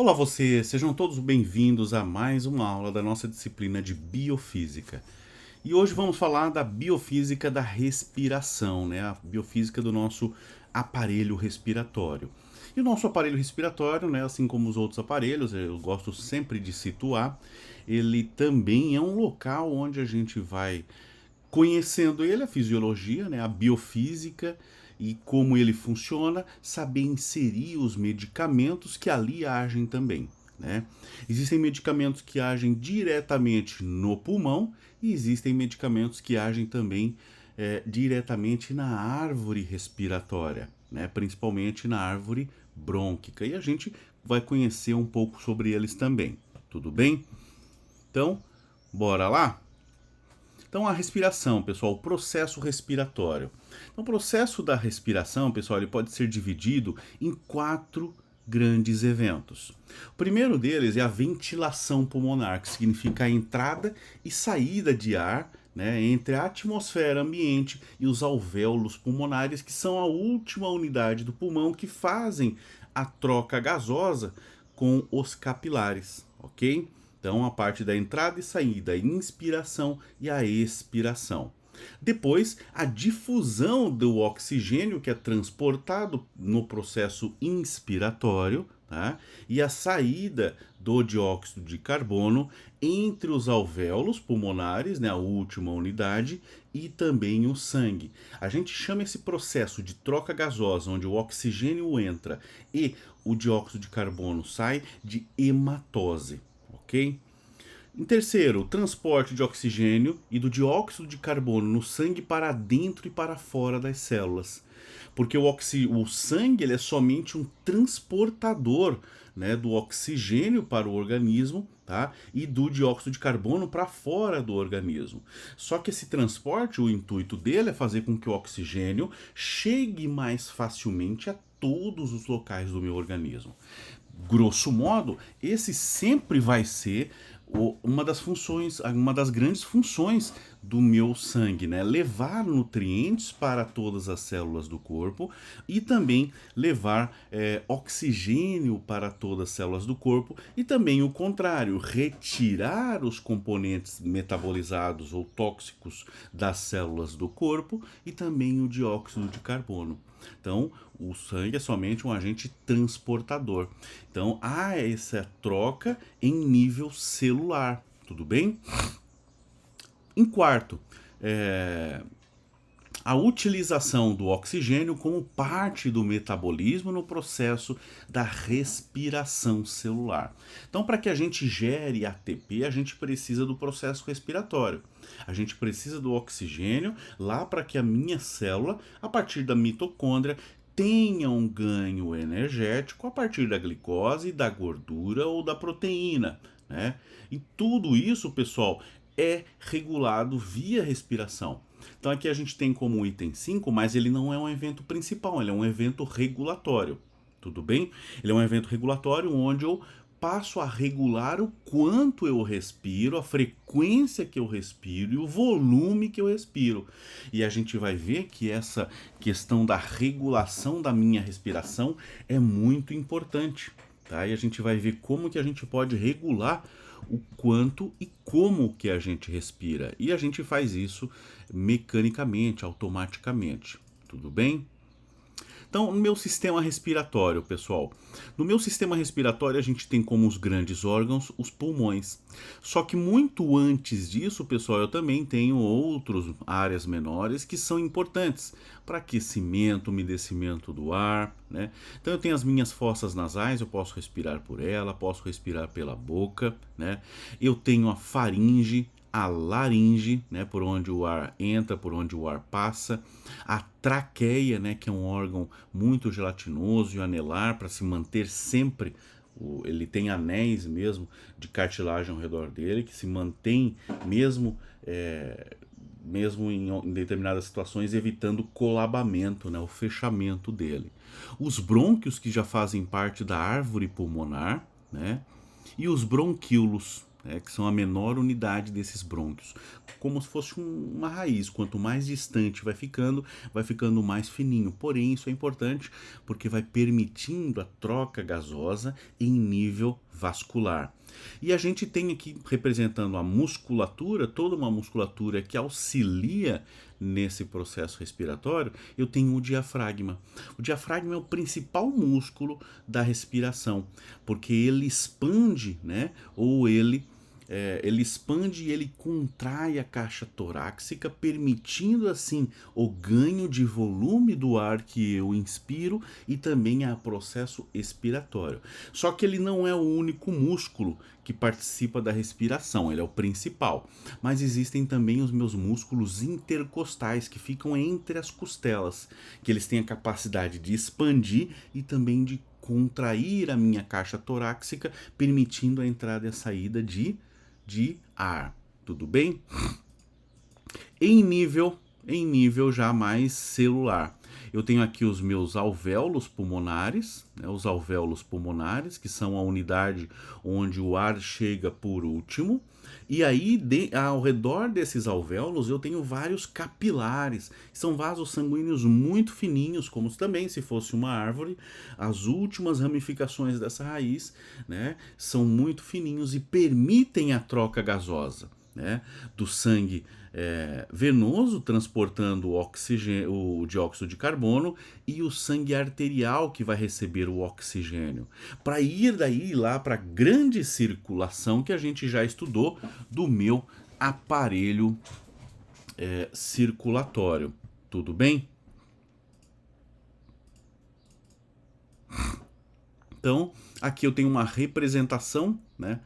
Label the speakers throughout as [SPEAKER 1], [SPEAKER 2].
[SPEAKER 1] Olá você, sejam todos bem-vindos a mais uma aula da nossa disciplina de Biofísica. E hoje vamos falar da biofísica da respiração, né? A biofísica do nosso aparelho respiratório. E o nosso aparelho respiratório, né, assim como os outros aparelhos, eu gosto sempre de situar, ele também é um local onde a gente vai conhecendo ele, a fisiologia, né, a biofísica e como ele funciona, saber inserir os medicamentos que ali agem também. Né? Existem medicamentos que agem diretamente no pulmão e existem medicamentos que agem também diretamente na árvore respiratória, né? Principalmente na árvore brônquica. E a gente vai conhecer um pouco sobre eles também. Tudo bem? Então, bora lá? Então, a respiração, pessoal, o processo respiratório. Então, o processo da respiração, pessoal, ele pode ser dividido em quatro grandes eventos. O primeiro deles é a ventilação pulmonar, que significa a entrada e saída de ar, né, entre a atmosfera ambiente e os alvéolos pulmonares, que são a última unidade do pulmão que fazem a troca gasosa com os capilares, ok? Então, a parte da entrada e saída, a inspiração e a expiração. Depois, a difusão do oxigênio que é transportado no processo inspiratório, tá? E a saída do dióxido de carbono entre os alvéolos pulmonares, né, a última unidade, e também o sangue. A gente chama esse processo de troca gasosa, onde o oxigênio entra e o dióxido de carbono sai, de hematose. Ok? Em terceiro, o transporte de oxigênio e do dióxido de carbono no sangue para dentro e para fora das células. Porque o sangue ele é somente um transportador, né, do oxigênio para o organismo, tá? E do dióxido de carbono para fora do organismo. Só que esse transporte, o intuito dele é fazer com que o oxigênio chegue mais facilmente a todos os locais do meu organismo. Grosso modo, esse sempre vai ser uma das funções, uma das grandes funções do meu sangue, né? Levar nutrientes para todas as células do corpo e também levar oxigênio para todas as células do corpo e também o contrário, retirar os componentes metabolizados ou tóxicos das células do corpo e também o dióxido de carbono. Então, o sangue é somente um agente transportador. Então, há essa troca em nível celular, tudo bem? Em quarto, a utilização do oxigênio como parte do metabolismo no processo da respiração celular. Então, para que a gente gere ATP, a gente precisa do processo respiratório. A gente precisa do oxigênio lá para que a minha célula, a partir da mitocôndria, tenha um ganho energético a partir da glicose, da gordura ou da proteína. Né? E tudo isso, pessoal, é regulado via respiração. Então aqui a gente tem como item 5, mas ele não é um evento principal, ele é um evento regulatório. Tudo bem? Ele é um evento regulatório onde eu passo a regular o quanto eu respiro, a frequência que eu respiro e o volume que eu respiro. E a gente vai ver que essa questão da regulação da minha respiração é muito importante. Tá? E a gente vai ver como que a gente pode regular o quanto e como que a gente respira. E a gente faz isso mecanicamente, automaticamente. Tudo bem? Então, no meu sistema respiratório, pessoal. No meu sistema respiratório, a gente tem como os grandes órgãos os pulmões. Só que muito antes disso, pessoal, eu também tenho outras áreas menores que são importantes para aquecimento, umedecimento do ar, né? Então, eu tenho as minhas fossas nasais, eu posso respirar por ela, posso respirar pela boca, né? Eu tenho a faringe, a laringe, né, por onde o ar entra, por onde o ar passa, a traqueia, né, que é um órgão muito gelatinoso e anelar para se manter sempre, ele tem anéis mesmo de cartilagem ao redor dele que se mantém mesmo mesmo em determinadas situações evitando o colabamento, né, o fechamento dele. Os brônquios que já fazem parte da árvore pulmonar, né, e os bronquíolos. né, que são a menor unidade desses brônquios, como se fosse uma raiz. Quanto mais distante vai ficando mais fininho. Porém, isso é importante porque vai permitindo a troca gasosa em nível vascular. E a gente tem aqui representando a musculatura, toda uma musculatura que auxilia nesse processo respiratório. Eu tenho o diafragma. O diafragma é o principal músculo da respiração, porque ele expande, né? Ou ele expande e ele contrai a caixa torácica, permitindo assim o ganho de volume do ar que eu inspiro e também o processo expiratório. Só que ele não é o único músculo que participa da respiração, ele é o principal. Mas existem também os meus músculos intercostais que ficam entre as costelas, que eles têm a capacidade de expandir e também de contrair a minha caixa torácica, permitindo a entrada e a saída de ar, tudo bem? Em nível já mais celular, eu tenho aqui os meus alvéolos pulmonares, né, os alvéolos pulmonares, que são a unidade onde o ar chega por último. E aí, ao redor desses alvéolos, eu tenho vários capilares, que são vasos sanguíneos muito fininhos, como também se fosse uma árvore. As últimas ramificações dessa raiz, né, são muito fininhos e permitem a troca gasosa, né, do sangue venoso, transportando o dióxido de carbono, e o sangue arterial, que vai receber o oxigênio, para ir daí lá para a grande circulação que a gente já estudou do meu aparelho circulatório. Tudo bem? Então, aqui eu tenho uma representação, né,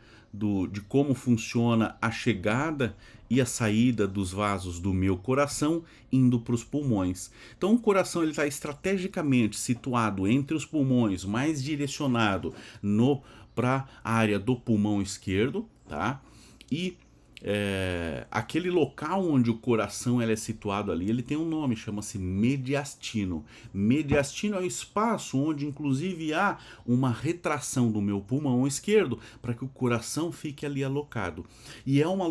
[SPEAKER 1] de como funciona a chegada e a saída dos vasos do meu coração indo para os pulmões. Então, o coração está estrategicamente situado entre os pulmões, mais direcionado para a área do pulmão esquerdo, tá? E aquele local onde o coração é situado ali, ele tem um nome, chama-se mediastino. Mediastino é o espaço onde inclusive há uma retração do meu pulmão esquerdo para que o coração fique ali alocado. E é uma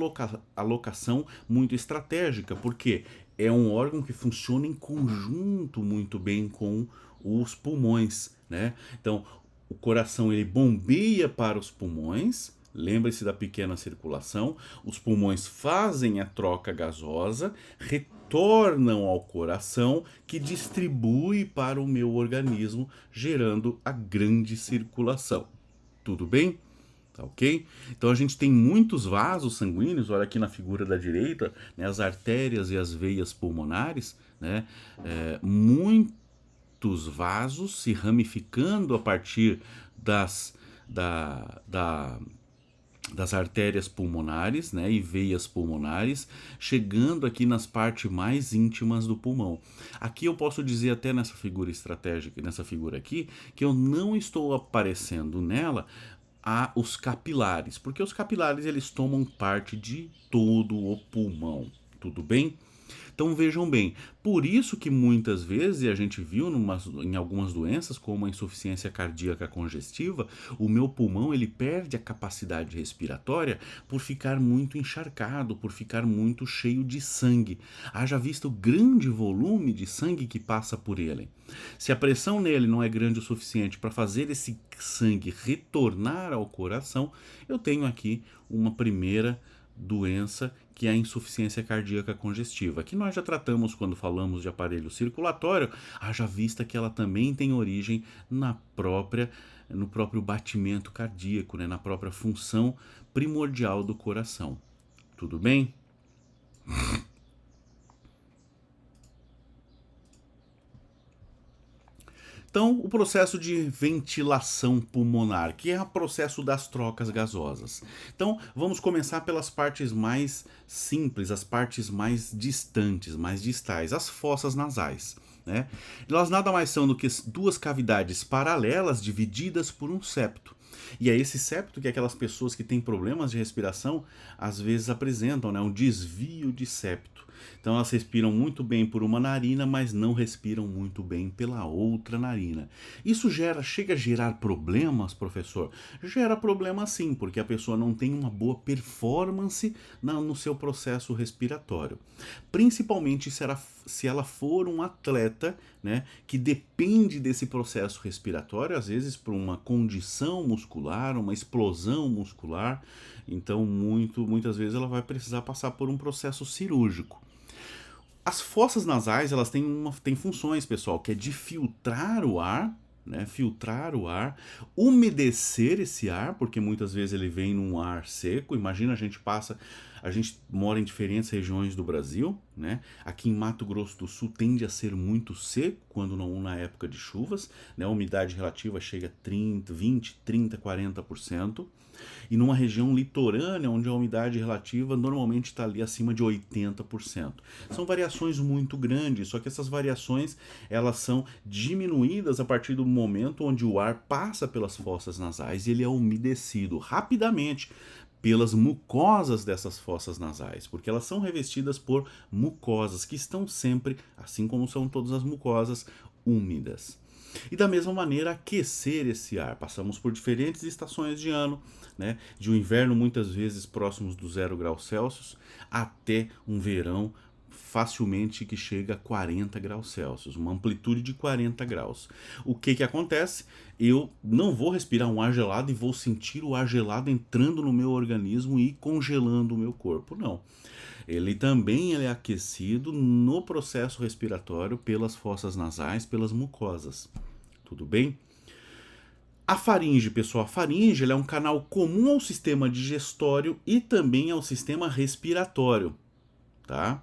[SPEAKER 1] alocação muito estratégica, porque é um órgão que funciona em conjunto muito bem com os pulmões, né? Então, o coração ele bombeia para os pulmões. Lembre-se da pequena circulação. Os pulmões fazem a troca gasosa, retornam ao coração, que distribui para o meu organismo, gerando a grande circulação. Tudo bem? Tá ok? Então a gente tem muitos vasos sanguíneos, olha aqui na figura da direita, né, as artérias e as veias pulmonares, né, muitos vasos se ramificando a partir das artérias pulmonares, né, e veias pulmonares, chegando aqui nas partes mais íntimas do pulmão. Aqui eu posso dizer até nessa figura estratégica, nessa figura aqui, que eu não estou aparecendo nela os capilares, porque os capilares eles tomam parte de todo o pulmão, tudo bem? Então vejam bem, por isso que muitas vezes, e a gente viu em algumas doenças, como a insuficiência cardíaca congestiva, o meu pulmão ele perde a capacidade respiratória por ficar muito encharcado, por ficar muito cheio de sangue. Haja visto o grande volume de sangue que passa por ele. Se a pressão nele não é grande o suficiente para fazer esse sangue retornar ao coração, eu tenho aqui uma primeira doença, que é a insuficiência cardíaca congestiva, que nós já tratamos quando falamos de aparelho circulatório, haja vista que ela também tem origem no próprio batimento cardíaco, né, na própria função primordial do coração. Tudo bem? Então, o processo de ventilação pulmonar, que é o processo das trocas gasosas. Então, vamos começar pelas partes mais simples, as partes mais distantes, mais distais, as fossas nasais, né? Elas nada mais são do que duas cavidades paralelas divididas por um septo. E é esse septo que aquelas pessoas que têm problemas de respiração às vezes apresentam, né? Um desvio de septo. Então elas respiram muito bem por uma narina, mas não respiram muito bem pela outra narina. Isso chega a gerar problemas, professor? Gera problema sim, porque a pessoa não tem uma boa performance no seu processo respiratório. Principalmente se ela for um atleta, né, que depende desse processo respiratório, às vezes por uma condição muscular, uma explosão muscular. Então, muitas vezes ela vai precisar passar por um processo cirúrgico. As fossas nasais, elas têm funções, pessoal, que é de filtrar o ar, né? Filtrar o ar, umedecer esse ar, porque muitas vezes ele vem num ar seco. Imagina, a gente mora em diferentes regiões do Brasil, né? Aqui em Mato Grosso do Sul tende a ser muito seco quando não na época de chuvas, né? A umidade relativa chega a 30, 20, 30, 40%. E numa região litorânea, onde a umidade relativa normalmente está ali acima de 80%. São variações muito grandes, só que essas variações elas são diminuídas a partir do momento onde o ar passa pelas fossas nasais e ele é umedecido rapidamente pelas mucosas dessas fossas nasais, porque elas são revestidas por mucosas que estão sempre, assim como são todas as mucosas, úmidas. E da mesma maneira aquecer esse ar. Passamos por diferentes estações de ano, né? De um inverno muitas vezes próximos do 0 graus Celsius até um verão facilmente que chega a 40 graus Celsius, uma amplitude de 40 graus. O que acontece? Eu não vou respirar um ar gelado e vou sentir o ar gelado entrando no meu organismo e congelando o meu corpo, não. Ele também é aquecido no processo respiratório pelas fossas nasais, pelas mucosas. Tudo bem? A faringe, pessoal, a faringe ela é um canal comum ao sistema digestório e também ao sistema respiratório, tá?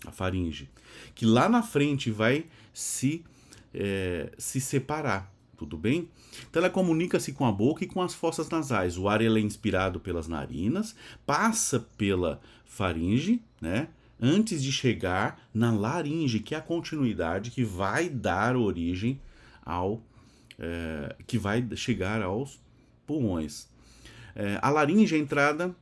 [SPEAKER 1] A faringe, que lá na frente vai se separar, tudo bem? Então ela comunica-se com a boca e com as fossas nasais. O ar ele é inspirado pelas narinas, passa pela faringe, né? Antes de chegar na laringe, que é a continuidade que vai dar origem que vai chegar aos pulmões. A laringe, a entrada,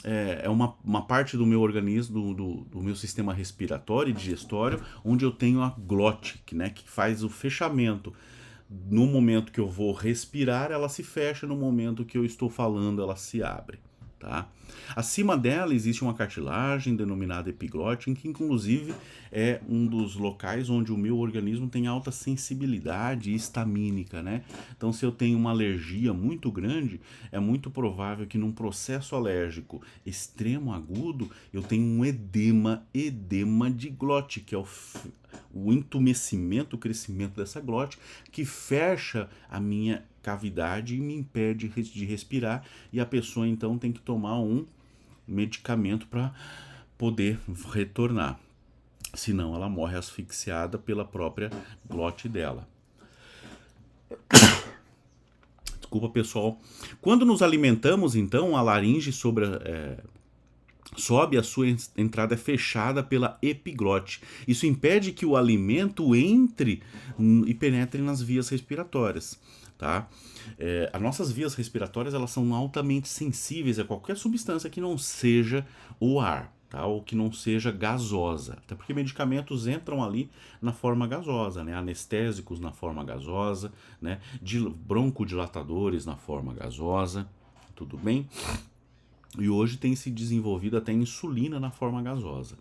[SPEAKER 1] é uma parte do meu organismo, do meu sistema respiratório e digestório, onde eu tenho a glote, né, que faz o fechamento. No momento que eu vou respirar, ela se fecha, no momento que eu estou falando, ela se abre. Tá? Acima dela existe uma cartilagem denominada epiglote, que inclusive é um dos locais onde o meu organismo tem alta sensibilidade histamínica, né? Então, se eu tenho uma alergia muito grande, é muito provável que num processo alérgico extremo agudo eu tenha um edema de glote, que é o entumecimento, o crescimento dessa glote, que fecha a minha cavidade e me impede de respirar, e a pessoa então tem que tomar um medicamento para poder retornar. Senão ela morre asfixiada pela própria glote dela. Desculpa, pessoal. Quando nos alimentamos, então, a laringe sobe, a sua entrada é fechada pela epiglote. Isso impede que o alimento entre e penetre nas vias respiratórias. Tá? As nossas vias respiratórias elas são altamente sensíveis a qualquer substância que não seja o ar, tá? Ou que não seja gasosa. Até porque medicamentos entram ali na forma gasosa, né? Anestésicos na forma gasosa, né? Broncodilatadores na forma gasosa, tudo bem? E hoje tem se desenvolvido até insulina na forma gasosa.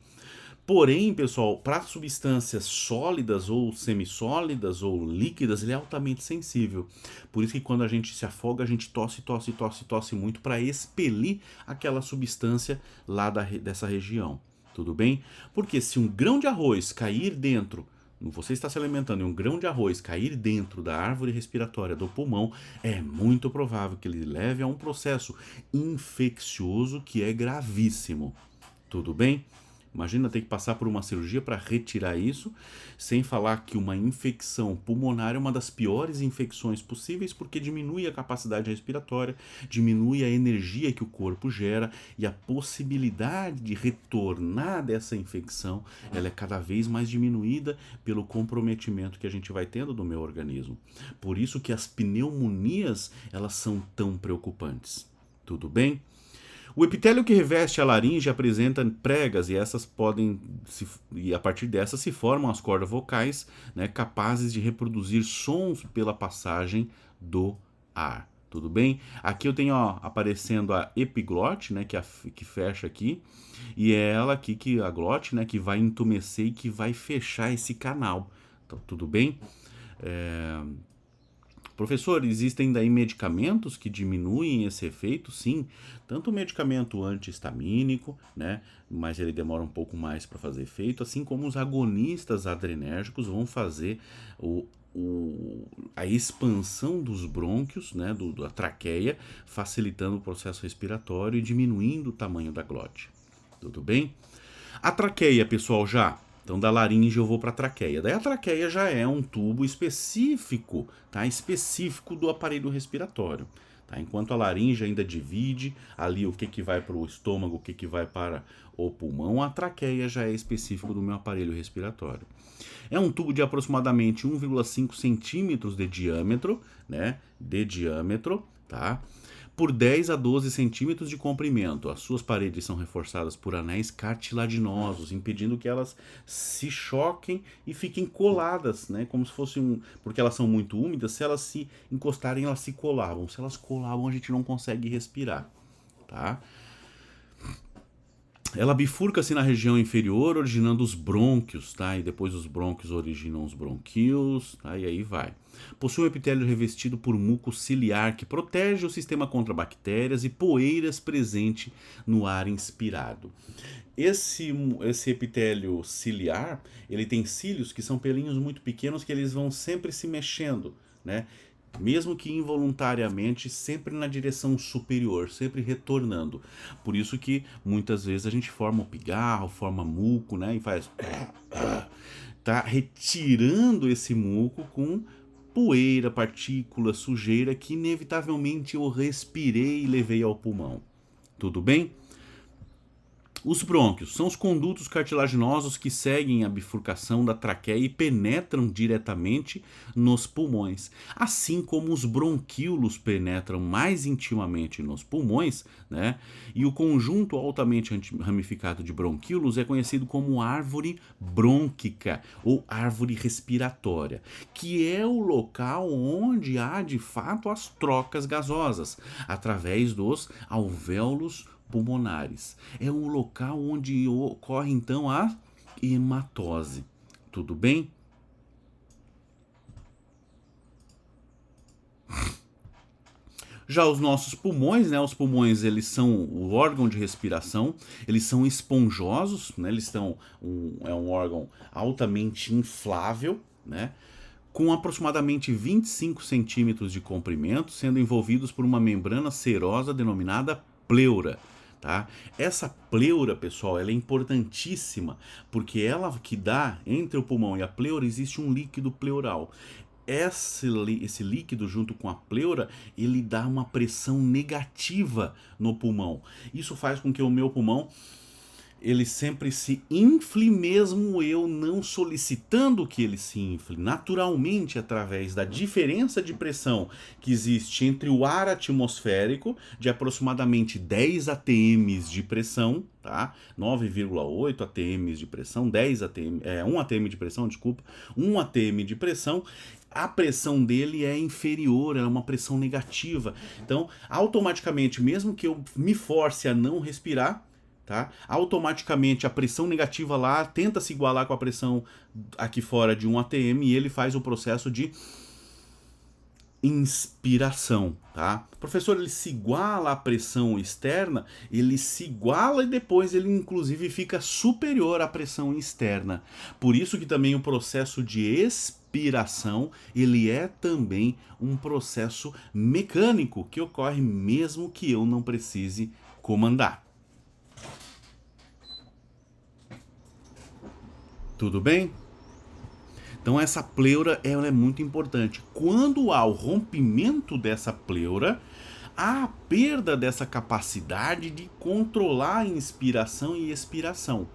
[SPEAKER 1] Porém, pessoal, para substâncias sólidas ou semissólidas ou líquidas, ele é altamente sensível. Por isso que quando a gente se afoga, a gente tosse muito para expelir aquela substância lá dessa região. Tudo bem? Porque se um grão de arroz cair dentro, você está se alimentando e um grão de arroz cair dentro da árvore respiratória do pulmão, é muito provável que ele leve a um processo infeccioso que é gravíssimo. Tudo bem? Imagina ter que passar por uma cirurgia para retirar isso, sem falar que uma infecção pulmonar é uma das piores infecções possíveis, porque diminui a capacidade respiratória, diminui a energia que o corpo gera, e a possibilidade de retornar dessa infecção ela é cada vez mais diminuída pelo comprometimento que a gente vai tendo do meu organismo. Por isso que as pneumonias elas são tão preocupantes. Tudo bem? O epitélio que reveste a laringe apresenta pregas e a partir dessas se formam as cordas vocais, né, capazes de reproduzir sons pela passagem do ar. Tudo bem? Aqui eu tenho aparecendo a epiglote, né, que fecha aqui, e é ela aqui que a glote, né, que vai entumecer e que vai fechar esse canal. Então, tudo bem? Professor, existem daí medicamentos que diminuem esse efeito? Sim, tanto o medicamento antihistamínico, né, mas ele demora um pouco mais para fazer efeito, assim como os agonistas adrenérgicos vão fazer a expansão dos brônquios, né, da traqueia, facilitando o processo respiratório e diminuindo o tamanho da glote. Tudo bem? A traqueia, pessoal, já. Então, da laringe eu vou para a traqueia. Daí a traqueia já é um tubo específico, tá? Específico do aparelho respiratório. Tá? Enquanto a laringe ainda divide ali o que vai para o estômago, o que vai para o pulmão, a traqueia já é específico do meu aparelho respiratório. É um tubo de aproximadamente 1,5 centímetros de diâmetro, né? De diâmetro, tá? Por 10 a 12 centímetros de comprimento. As suas paredes são reforçadas por anéis cartilaginosos, impedindo que elas se choquem e fiquem coladas, né? Como se fosse porque elas são muito úmidas, se elas se encostarem, elas se colavam. Se elas colavam, a gente não consegue respirar, tá? Ela bifurca-se na região inferior, originando os brônquios, tá? E depois os brônquios originam os bronquíolos, tá? E aí vai. Possui um epitélio revestido por muco ciliar que protege o sistema contra bactérias e poeiras presente no ar inspirado. Esse epitélio ciliar, ele tem cílios que são pelinhos muito pequenos que eles vão sempre se mexendo, né? Mesmo que involuntariamente, sempre na direção superior, sempre retornando. Por isso que muitas vezes a gente forma o pigarro, forma muco, né? E faz... Tá retirando esse muco com poeira, partícula, sujeira que inevitavelmente eu respirei e levei ao pulmão. Tudo bem? Os brônquios são os condutos cartilaginosos que seguem a bifurcação da traqueia e penetram diretamente nos pulmões, assim como os bronquíolos penetram mais intimamente nos pulmões, né? E o conjunto altamente ramificado de bronquíolos é conhecido como árvore brônquica ou árvore respiratória, que é o local onde há de fato as trocas gasosas, através dos alvéolos pulmonares. É o local onde ocorre então a hematose. Tudo bem? Já os nossos pulmões, né? Os pulmões, eles são o órgão de respiração, eles são esponjosos, né? É um órgão altamente inflável, né? Com aproximadamente 25 centímetros de comprimento, sendo envolvidos por uma membrana serosa denominada pleura. Tá? Essa pleura, pessoal, ela é importantíssima, porque ela que dá, entre o pulmão e a pleura, existe um líquido pleural. Esse líquido, junto com a pleura, ele dá uma pressão negativa no pulmão. Isso faz com que o meu pulmão ele sempre se infle, mesmo eu não solicitando que ele se infle, naturalmente, através da diferença de pressão que existe entre o ar atmosférico, de aproximadamente 10 atm de pressão, tá? 9,8 atm de pressão, 10 atm, 1 atm de pressão, desculpa, 1 atm de pressão, a pressão dele é inferior, é uma pressão negativa. Então, automaticamente, mesmo que eu me force a não respirar, tá? Automaticamente a pressão negativa lá tenta se igualar com a pressão aqui fora de 1 atm e ele faz o processo de inspiração, tá? Professor, ele se iguala à pressão externa, ele se iguala e depois ele inclusive fica superior à pressão externa. Por isso que também o processo de expiração, ele é também um processo mecânico que ocorre mesmo que eu não precise comandar. Tudo bem? Então essa pleura ela é muito importante. Quando há o rompimento dessa pleura, há a perda dessa capacidade de controlar a inspiração e expiração.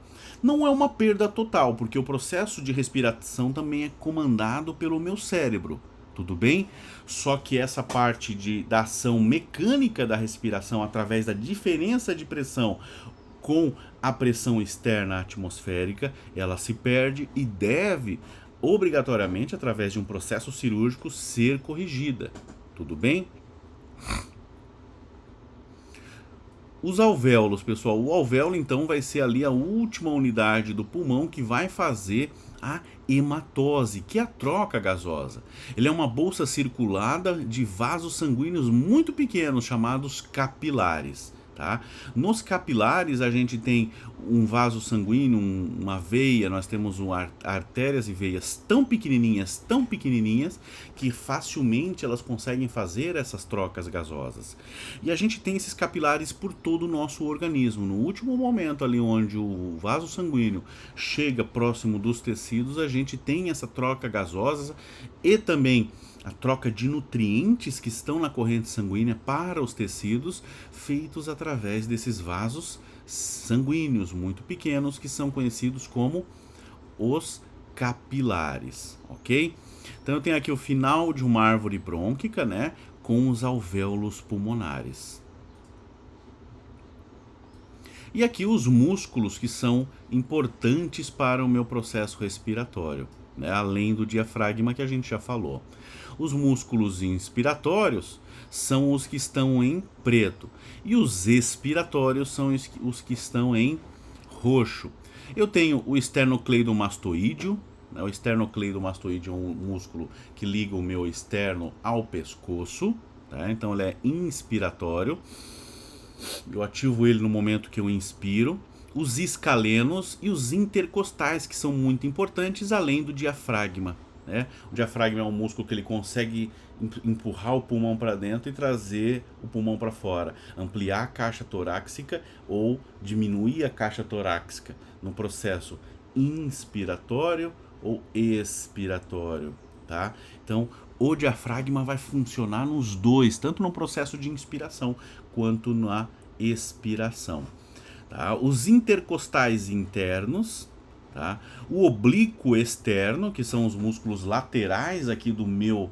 [SPEAKER 1] Não é uma perda total, porque o processo de respiração também é comandado pelo meu cérebro, tudo bem? Só que essa parte da ação mecânica da respiração através da diferença de pressão com a pressão externa atmosférica, ela se perde e deve, obrigatoriamente, através de um processo cirúrgico, ser corrigida. Tudo bem? Os alvéolos, pessoal. O alvéolo, então, vai ser ali a última unidade do pulmão que vai fazer a hematose, que é a troca gasosa. Ele é uma bolsa circulada de vasos sanguíneos muito pequenos, chamados capilares. Tá? Nos capilares a gente tem um vaso sanguíneo, uma veia, nós temos artérias e veias tão pequenininhas, que facilmente elas conseguem fazer essas trocas gasosas. E a gente tem esses capilares por todo o nosso organismo. No último momento ali onde o vaso sanguíneo chega próximo dos tecidos, a gente tem essa troca gasosa e também a troca de nutrientes que estão na corrente sanguínea para os tecidos, feitos através desses vasos sanguíneos muito pequenos, que são conhecidos como os capilares, ok? Então eu tenho aqui o final de uma árvore brônquica, né, com os alvéolos pulmonares. E aqui os músculos que são importantes para o meu processo respiratório, né, além do diafragma que a gente já falou. Os músculos inspiratórios são os que estão em preto e os expiratórios são os que estão em roxo. Eu tenho o esternocleidomastoideo, né? O esternocleidomastoideo é um músculo que liga o meu externo ao pescoço, tá? Então ele é inspiratório. Eu ativo ele no momento que eu inspiro. Os escalenos e os intercostais, que são muito importantes, além do diafragma. Né? O diafragma é um músculo que ele consegue empurrar o pulmão para dentro e trazer o pulmão para fora, ampliar a caixa torácica ou diminuir a caixa torácica no processo inspiratório ou expiratório. Tá? Então, o diafragma vai funcionar nos dois, tanto no processo de inspiração quanto na expiração. Tá? Os intercostais internos, tá? O oblíquo externo, que são os músculos laterais aqui do meu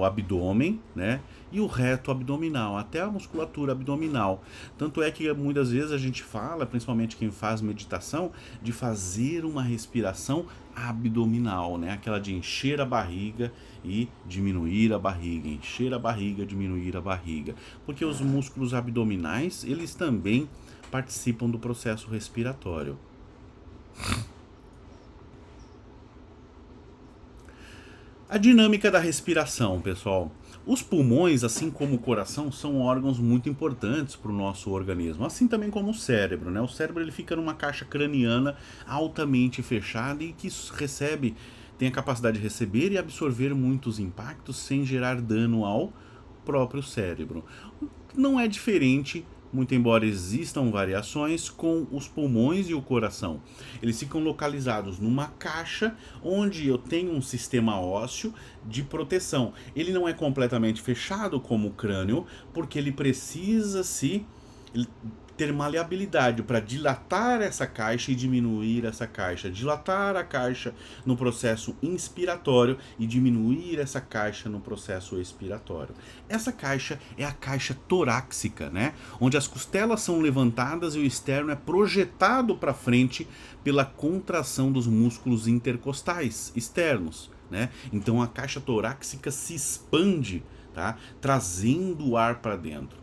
[SPEAKER 1] abdômen, né? E o reto abdominal, até a musculatura abdominal. Tanto é que muitas vezes a gente fala, principalmente quem faz meditação, de fazer uma respiração abdominal, né? Aquela de encher a barriga e diminuir a barriga, encher a barriga, diminuir a barriga. Porque os músculos abdominais, eles também participam do processo respiratório. A dinâmica da respiração, pessoal. Os pulmões, assim como o coração, são órgãos muito importantes para o nosso organismo, assim também como o cérebro, né? O cérebro ele fica numa caixa craniana altamente fechada e que tem a capacidade de receber e absorver muitos impactos sem gerar dano ao próprio cérebro. Não é diferente, muito embora existam variações, com os pulmões e o coração. Eles ficam localizados numa caixa onde eu tenho um sistema ósseo de proteção. Ele não é completamente fechado como o crânio, porque ele precisa ter maleabilidade para dilatar essa caixa e diminuir essa caixa, dilatar a caixa no processo inspiratório e diminuir essa caixa no processo expiratório. Essa caixa é a caixa torácica, né? Onde as costelas são levantadas e o externo é projetado para frente pela contração dos músculos intercostais externos, né? Então a caixa torácica se expande, tá? Trazendo o ar para dentro.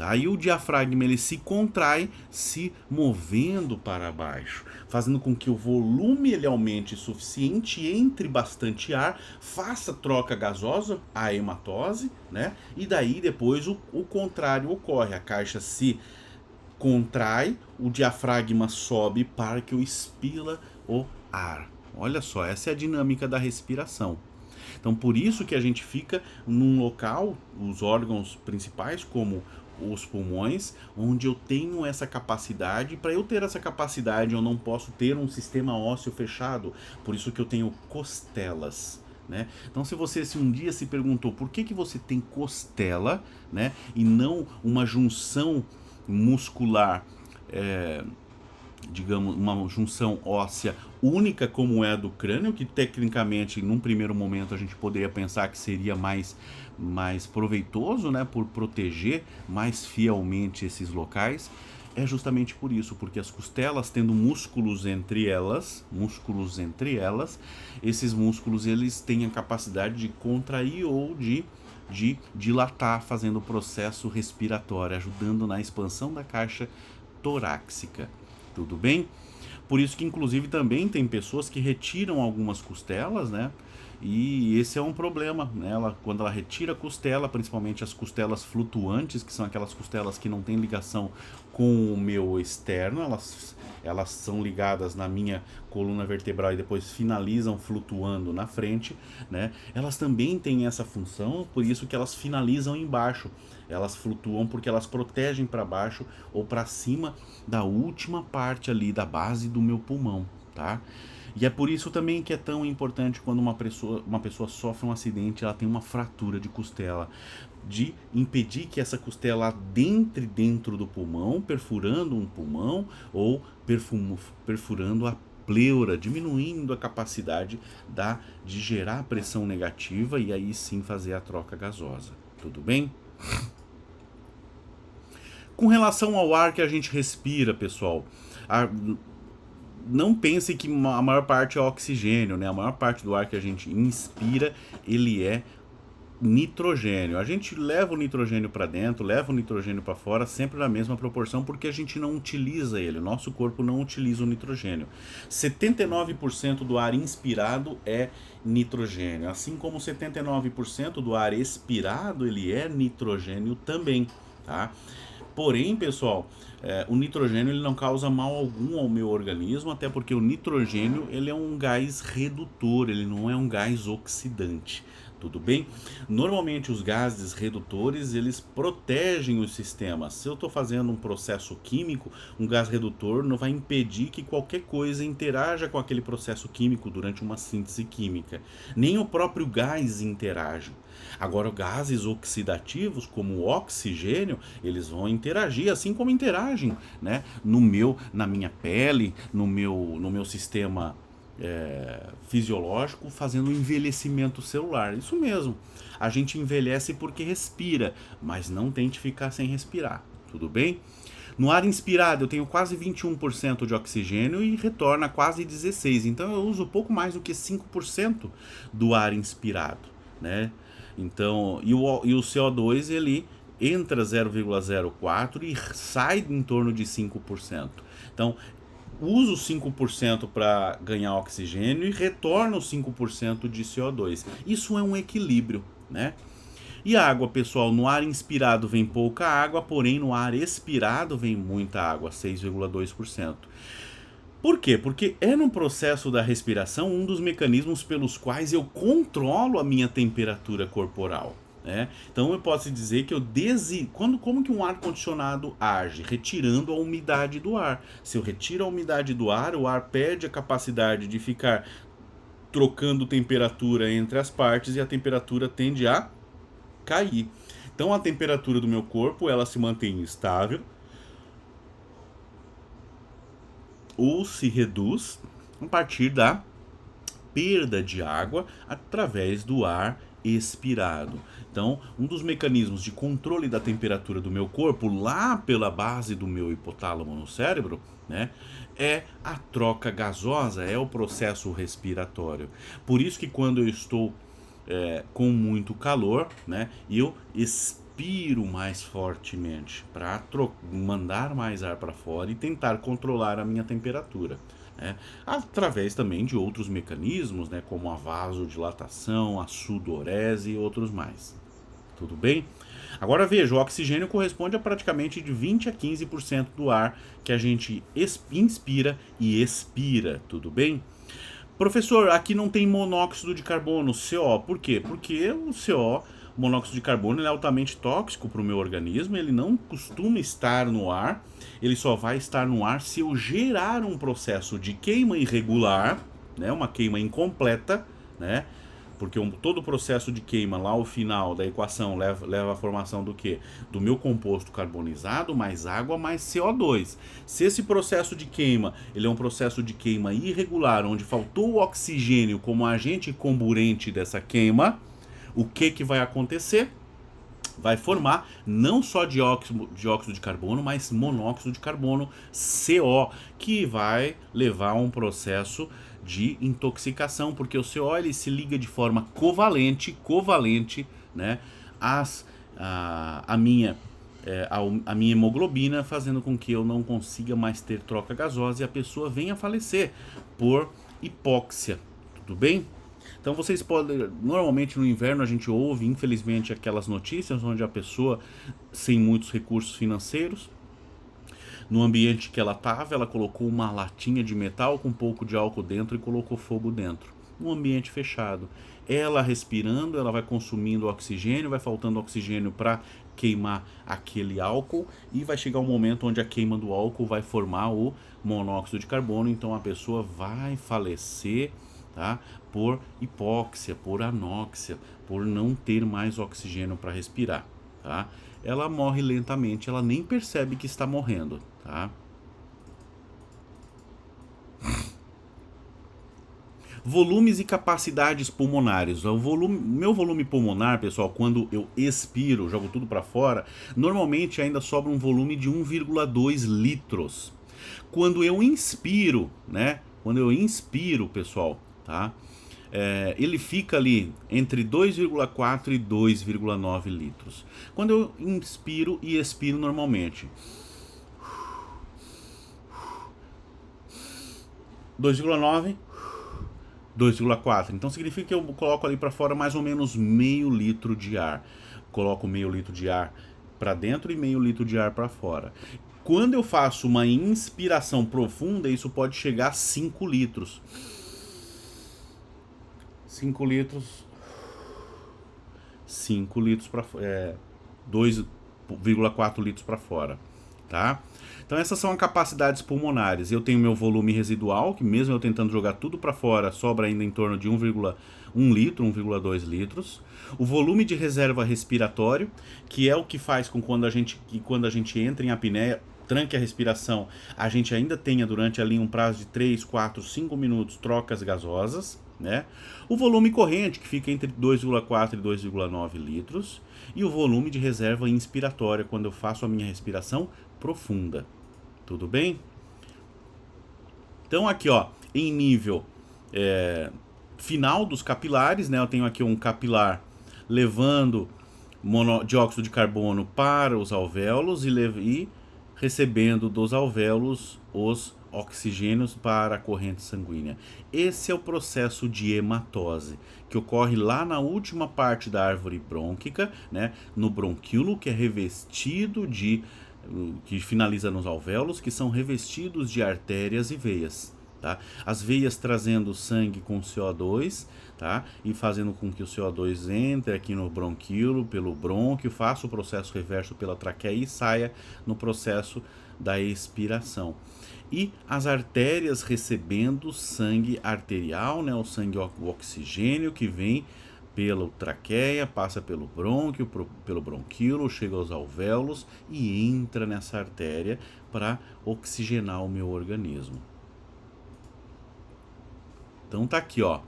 [SPEAKER 1] Aí o diafragma ele se contrai, se movendo para baixo, fazendo com que o volume ele aumente o suficiente, entre bastante ar, faça troca gasosa, a hematose, né? E daí depois o contrário ocorre, a caixa se contrai, o diafragma sobe para que eu expila o ar. Olha só, essa é a dinâmica da respiração. Então por isso que a gente fica num local, os órgãos principais como os pulmões, onde eu tenho essa capacidade. Para eu ter essa capacidade, eu não posso ter um sistema ósseo fechado, por isso que eu tenho costelas, né? Então se você um dia se perguntou por que você tem costela, né, e não uma junção muscular digamos, uma junção óssea única como é a do crânio, que tecnicamente, num primeiro momento, a gente poderia pensar que seria mais proveitoso, né, por proteger mais fielmente esses locais. É justamente por isso, porque as costelas tendo músculos entre elas, esses músculos eles têm a capacidade de contrair ou de dilatar, fazendo o processo respiratório, ajudando na expansão da caixa torácica. Tudo bem? Por isso que inclusive também tem pessoas que retiram algumas costelas, né? E esse é um problema, né? Quando ela retira a costela, principalmente as costelas flutuantes, que são aquelas costelas que não têm ligação com o meu externo, elas são ligadas na minha coluna vertebral e depois finalizam flutuando na frente, né? Elas também têm essa função, por isso que elas finalizam embaixo. Elas flutuam porque elas protegem para baixo ou para cima da última parte ali da base do meu pulmão, tá? E é por isso também que é tão importante quando uma pessoa sofre um acidente, ela tem uma fratura de costela, de impedir que essa costela adentre dentro do pulmão, perfurando um pulmão ou perfurando a pleura, diminuindo a capacidade de gerar pressão negativa e aí sim fazer a troca gasosa. Tudo bem? Com relação ao ar que a gente respira, pessoal, não pense que a maior parte é oxigênio, né? A maior parte do ar que a gente inspira, ele é nitrogênio. A gente leva o nitrogênio para dentro, leva o nitrogênio para fora, sempre na mesma proporção, porque a gente não utiliza ele. O nosso corpo não utiliza o nitrogênio. 79% do ar inspirado é nitrogênio, assim como 79% do ar expirado, ele é nitrogênio também, tá? Porém, pessoal, o nitrogênio ele não causa mal algum ao meu organismo, até porque o nitrogênio ele é um gás redutor, ele não é um gás oxidante. Tudo bem? Normalmente os gases redutores eles protegem os sistemas. Se eu estou fazendo um processo químico, um gás redutor não vai impedir que qualquer coisa interaja com aquele processo químico durante uma síntese química. Nem o próprio gás interage. Agora, gases oxidativos, como o oxigênio, eles vão interagir, assim como interagem, né? Na minha pele, no meu sistema fisiológico, fazendo um envelhecimento celular. Isso mesmo. A gente envelhece porque respira, mas não tente ficar sem respirar. Tudo bem? No ar inspirado eu tenho quase 21% de oxigênio e retorna quase 16%. Então eu uso pouco mais do que 5% do ar inspirado, né? Então, e o CO2 ele entra 0,04 e sai em torno de 5%. Então, uso 5% para ganhar oxigênio e retorno 5% de CO2. Isso é um equilíbrio, né? E a água, pessoal, no ar inspirado vem pouca água, porém no ar expirado vem muita água, 6,2%. Por quê? Porque é no processo da respiração um dos mecanismos pelos quais eu controlo a minha temperatura corporal. Né? Então eu posso dizer que como que um ar-condicionado age? Retirando a umidade do ar. Se eu retiro a umidade do ar, o ar perde a capacidade de ficar trocando temperatura entre as partes e a temperatura tende a cair. Então a temperatura do meu corpo ela se mantém estável ou se reduz a partir da perda de água através do ar expirado. Então, um dos mecanismos de controle da temperatura do meu corpo, lá pela base do meu hipotálamo no cérebro, né, é a troca gasosa, é o processo respiratório. Por isso que quando eu estou com muito calor, né, eu expiro mais fortemente para mandar mais ar para fora e tentar controlar a minha temperatura. Através também de outros mecanismos, né, como a vasodilatação, a sudorese e outros mais. Tudo bem? Agora veja, o oxigênio corresponde a praticamente de 20 a 15% do ar que a gente inspira e expira, tudo bem? Professor, aqui não tem monóxido de carbono, CO. Por quê? Porque o CO, o monóxido de carbono, ele é altamente tóxico para o meu organismo, ele não costuma estar no ar, ele só vai estar no ar se eu gerar um processo de queima irregular, né, uma queima incompleta, né, Porque todo o processo de queima lá ao final da equação leva à formação do quê? Do meu composto carbonizado mais água mais CO2. Se esse processo de queima ele é um processo de queima irregular, onde faltou o oxigênio como agente comburente dessa queima, o que vai acontecer? Vai formar não só dióxido de carbono, mas monóxido de carbono, CO, que vai levar a um processo de intoxicação, porque o CO ele se liga de forma covalente, né, a minha hemoglobina, fazendo com que eu não consiga mais ter troca gasosa e a pessoa venha a falecer por hipóxia. Tudo bem? Então vocês podem, normalmente no inverno a gente ouve, infelizmente, aquelas notícias onde a pessoa, sem muitos recursos financeiros, no ambiente que ela estava, ela colocou uma latinha de metal com um pouco de álcool dentro e colocou fogo dentro. Um ambiente fechado. Ela respirando, ela vai consumindo oxigênio, vai faltando oxigênio para queimar aquele álcool e vai chegar um momento onde a queima do álcool vai formar o monóxido de carbono, então a pessoa vai falecer, tá? Por hipóxia, por anóxia, por não ter mais oxigênio para respirar, tá? Ela morre lentamente, ela nem percebe que está morrendo, tá? Volumes e capacidades pulmonares. Meu volume pulmonar, pessoal, quando eu expiro, jogo tudo para fora, normalmente ainda sobra um volume de 1,2 litros. Quando eu inspiro, né? Quando eu inspiro, pessoal, tá? Ele fica ali entre 2,4 e 2,9 litros. Quando eu inspiro e expiro normalmente, 2,9, 2,4. Então significa que eu coloco ali para fora mais ou menos meio litro de ar. Coloco meio litro de ar para dentro e meio litro de ar para fora. Quando eu faço uma inspiração profunda, isso pode chegar a 5 litros. 5 litros. 5 litros para 2,4 litros para fora, tá? Então essas são as capacidades pulmonares. Eu tenho meu volume residual, que mesmo eu tentando jogar tudo para fora, sobra ainda em torno de 1,1 litro, 1,2 litros. O volume de reserva respiratório, que é o que faz com quando a gente entra em apneia, tranque a respiração, a gente ainda tenha durante ali um prazo de 3, 4, 5 minutos trocas gasosas, né? O volume corrente, que fica entre 2,4 e 2,9 litros, e o volume de reserva inspiratória, quando eu faço a minha respiração profunda. Tudo bem? Então aqui, ó, em nível final dos capilares, né? Eu tenho aqui um capilar levando dióxido de carbono para os alvéolos e recebendo dos alvéolos os oxigênios para a corrente sanguínea. Esse é o processo de hematose, que ocorre lá na última parte da árvore brônquica, né, no bronquíolo, que é revestido que finaliza nos alvéolos, que são revestidos de artérias e veias. Tá? As veias trazendo sangue com CO2, tá? E fazendo com que o CO2 entre aqui no bronquíolo, pelo brônquio, faça o processo reverso pela traqueia e saia no processo da expiração. E as artérias recebendo sangue arterial, né? O sangue, o oxigênio que vem pela traqueia, passa pelo brônquio, pelo bronquíolo, chega aos alvéolos e entra nessa artéria para oxigenar o meu organismo. Então tá aqui, ó.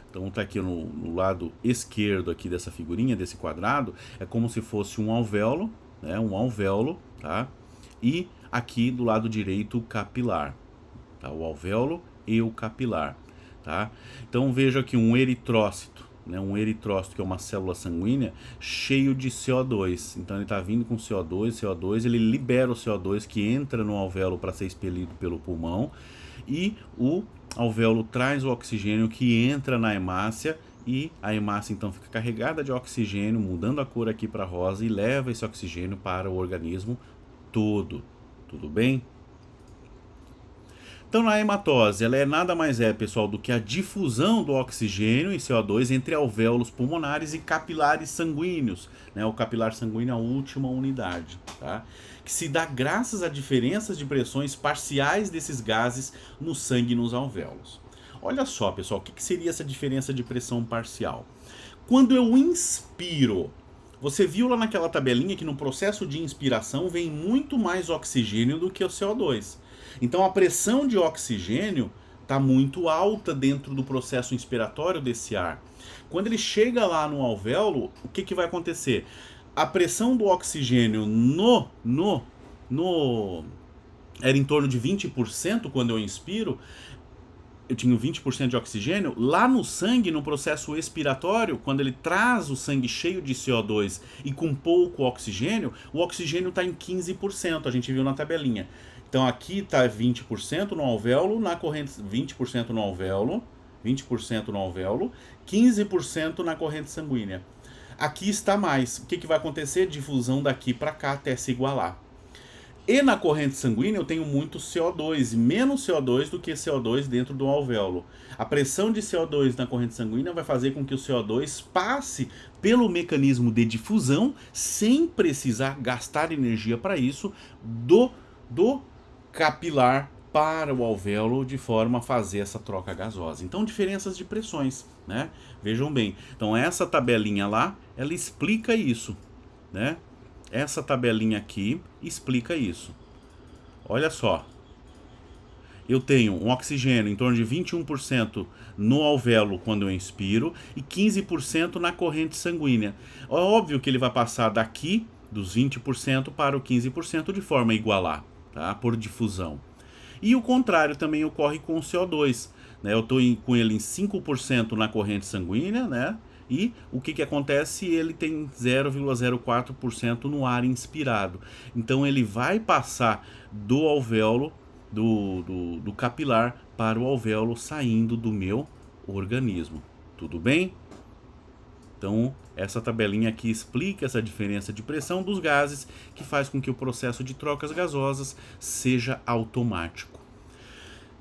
[SPEAKER 1] Então tá aqui no lado esquerdo aqui dessa figurinha, desse quadrado, é como se fosse um alvéolo, né? Um alvéolo, tá? E aqui do lado direito o capilar, tá? O alvéolo e o capilar, tá? Então veja aqui um eritrócito, né? Um eritrócito que é uma célula sanguínea cheio de CO2. Então ele está vindo com CO2, ele libera o CO2 que entra no alvéolo para ser expelido pelo pulmão e o alvéolo traz o oxigênio que entra na hemácia e a hemácia então fica carregada de oxigênio, mudando a cor aqui para rosa e leva esse oxigênio para o organismo todo. Tudo bem? Então a hematose, ela é nada mais pessoal, do que a difusão do oxigênio e CO2 entre alvéolos pulmonares e capilares sanguíneos, né? O capilar sanguíneo é a última unidade, tá? Que se dá graças a diferenças de pressões parciais desses gases no sangue e nos alvéolos. Olha só, pessoal, o que seria essa diferença de pressão parcial? Quando eu inspiro, você viu lá naquela tabelinha que no processo de inspiração vem muito mais oxigênio do que o CO2. Então a pressão de oxigênio está muito alta dentro do processo inspiratório desse ar. Quando ele chega lá no alvéolo, o que vai acontecer? A pressão do oxigênio era em torno de 20% quando eu inspiro. Eu tinha 20% de oxigênio. Lá no sangue, no processo expiratório, quando ele traz o sangue cheio de CO2 e com pouco oxigênio, o oxigênio está em 15%, a gente viu na tabelinha. Então aqui está 20% no alvéolo, na corrente 20% no alvéolo, 20% no alvéolo, 15% na corrente sanguínea. Aqui está mais. O que vai acontecer? Difusão daqui para cá até se igualar. E na corrente sanguínea eu tenho muito CO2, menos CO2 do que CO2 dentro do alvéolo. A pressão de CO2 na corrente sanguínea vai fazer com que o CO2 passe pelo mecanismo de difusão, sem precisar gastar energia para isso, do capilar para o alvéolo, de forma a fazer essa troca gasosa. Então, diferenças de pressões, né? Vejam bem. Então, essa tabelinha lá, ela explica isso, né? Essa tabelinha aqui explica isso. Olha só. Eu tenho um oxigênio em torno de 21% no alvéolo quando eu inspiro e 15% na corrente sanguínea. É óbvio que ele vai passar daqui, dos 20% para o 15% de forma a igualar, tá? Por difusão. E o contrário também ocorre com o CO2. Né? Eu estou com ele em 5% na corrente sanguínea, né? E o que acontece? Ele tem 0,04% no ar inspirado. Então ele vai passar do alvéolo, do capilar, para o alvéolo saindo do meu organismo. Tudo bem? Então, essa tabelinha aqui explica essa diferença de pressão dos gases, que faz com que o processo de trocas gasosas seja automático.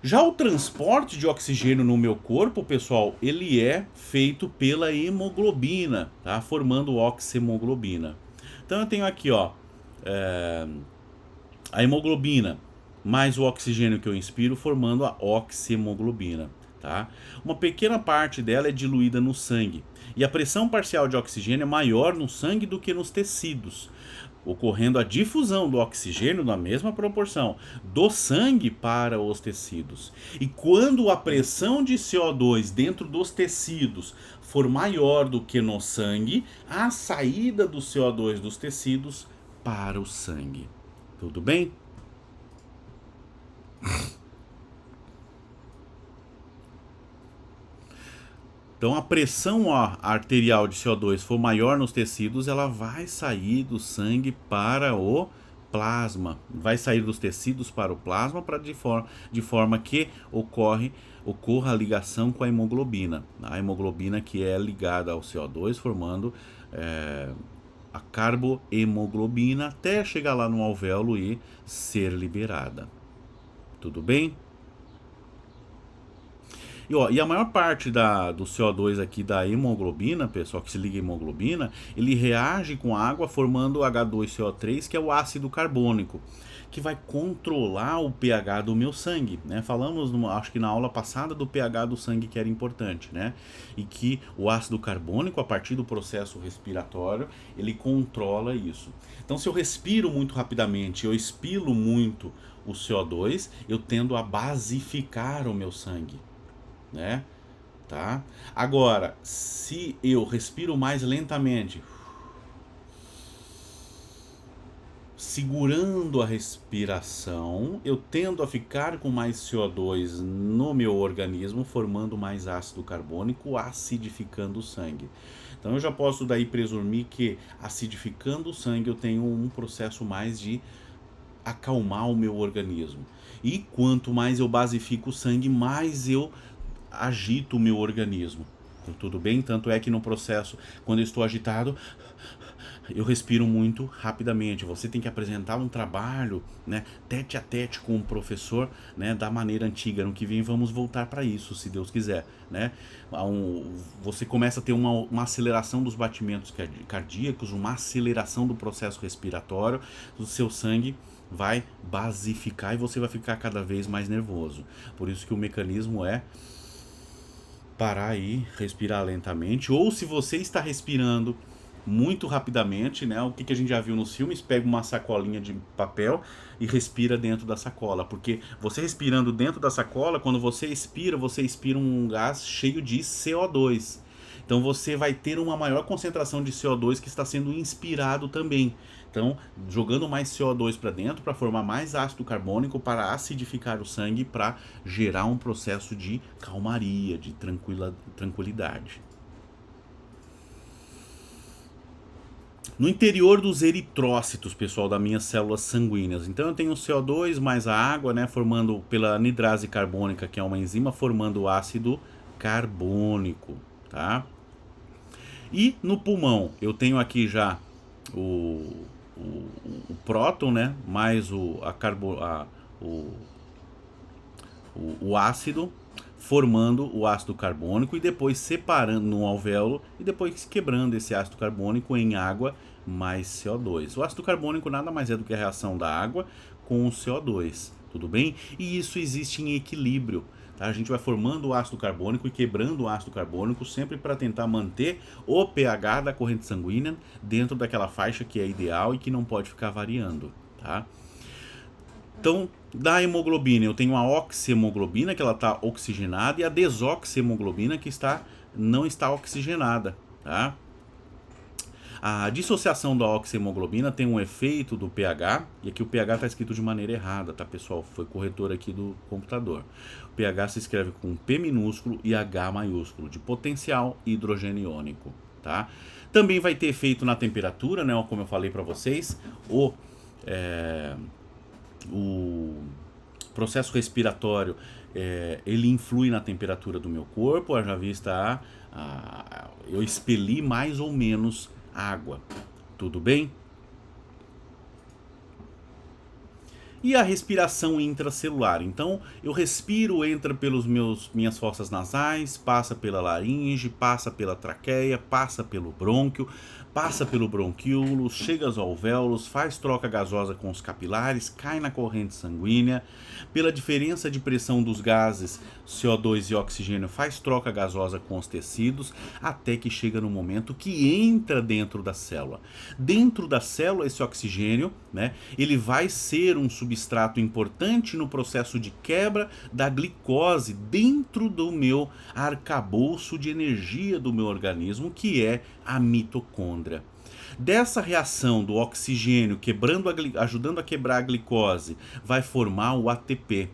[SPEAKER 1] Já o transporte de oxigênio no meu corpo, pessoal, ele é feito pela hemoglobina, tá? Formando oxihemoglobina. Então eu tenho aqui, ó, a hemoglobina mais o oxigênio que eu inspiro, formando a oxihemoglobina, tá? Uma pequena parte dela é diluída no sangue. E a pressão parcial de oxigênio é maior no sangue do que nos tecidos, ocorrendo a difusão do oxigênio na mesma proporção do sangue para os tecidos. E quando a pressão de CO2 dentro dos tecidos for maior do que no sangue, a saída do CO2 dos tecidos para o sangue. Tudo bem? Então a pressão arterial de CO2 for maior nos tecidos, ela vai sair do sangue para o plasma. Vai sair dos tecidos para o plasma de forma que ocorra a ligação com a hemoglobina. A hemoglobina que é ligada ao CO2, formando a carbohemoglobina até chegar lá no alvéolo e ser liberada. Tudo bem? E a maior parte do CO2 aqui da hemoglobina, pessoal, que se liga à hemoglobina, ele reage com a água formando H2CO3, que é o ácido carbônico, que vai controlar o pH do meu sangue, né? Falamos, acho que na aula passada, do pH do sangue, que era importante, né? E que o ácido carbônico, a partir do processo respiratório, ele controla isso. Então, se eu respiro muito rapidamente, eu expilo muito o CO2, eu tendo a basificar o meu sangue, né? Tá? Agora, se eu respiro mais lentamente, segurando a respiração, eu tendo a ficar com mais CO2 no meu organismo, formando mais ácido carbônico, acidificando o sangue. Então eu já posso daí presumir que, acidificando o sangue, eu tenho um processo mais de acalmar o meu organismo. E quanto mais eu basifico o sangue, mais eu agito o meu organismo. Então, tudo bem? Tanto é que no processo, quando eu estou agitado, eu respiro muito rapidamente. Você tem que apresentar um trabalho, né, tete a tete com o professor, né, da maneira antiga. No que vem vamos voltar para isso, se Deus quiser, né? Você começa a ter uma aceleração dos batimentos cardíacos, uma aceleração do processo respiratório, o seu sangue vai basificar e você vai ficar cada vez mais nervoso. Por isso que o mecanismo é parar aí, respirar lentamente, ou se você está respirando muito rapidamente, né? O que a gente já viu nos filmes, pega uma sacolinha de papel e respira dentro da sacola, porque você respirando dentro da sacola, quando você expira um gás cheio de CO2. Então você vai ter uma maior concentração de CO2 que está sendo inspirado também. Então, jogando mais CO2 para dentro para formar mais ácido carbônico para acidificar o sangue para gerar um processo de calmaria, de tranquilidade. No interior dos eritrócitos, pessoal, das minhas células sanguíneas. Então eu tenho o CO2 mais a água, né, formando pela anidrase carbônica, que é uma enzima, formando o ácido carbônico, tá? E no pulmão, eu tenho aqui já o, o, o próton, né, mais o ácido, formando o ácido carbônico e depois separando no alvéolo e depois quebrando esse ácido carbônico em água mais CO2. O ácido carbônico nada mais é do que a reação da água com o CO2, tudo bem? E isso existe em equilíbrio. Tá? A gente vai formando o ácido carbônico e quebrando o ácido carbônico sempre para tentar manter o pH da corrente sanguínea dentro daquela faixa que é ideal e que não pode ficar variando, tá? Então, da hemoglobina, eu tenho a oxihemoglobina, que ela está oxigenada, e a desoxihemoglobina, que não está oxigenada. Tá? A dissociação da oxihemoglobina tem um efeito do pH, e aqui o pH está escrito de maneira errada, tá, pessoal? Foi corretor aqui do computador. O pH se escreve com P minúsculo e H maiúsculo, de potencial hidrogênio iônico. Tá? Também vai ter efeito na temperatura, né? Como eu falei para vocês, o processo respiratório ele influi na temperatura do meu corpo, haja vista eu expeli mais ou menos água, tudo bem? E a respiração intracelular. Então, eu respiro, entra pelos minhas fossas nasais, passa pela laringe, passa pela traqueia, passa pelo brônquio, passa pelo bronquíolo, chega aos alvéolos, faz troca gasosa com os capilares, cai na corrente sanguínea. Pela diferença de pressão dos gases CO2 e oxigênio, faz troca gasosa com os tecidos, até que chega no momento que entra dentro da célula. Dentro da célula, esse oxigênio, né, ele vai ser um substrato importante no processo de quebra da glicose dentro do meu arcabouço de energia do meu organismo, que é a mitocôndria. Dessa reação do oxigênio ajudando a quebrar a glicose, vai formar o ATP,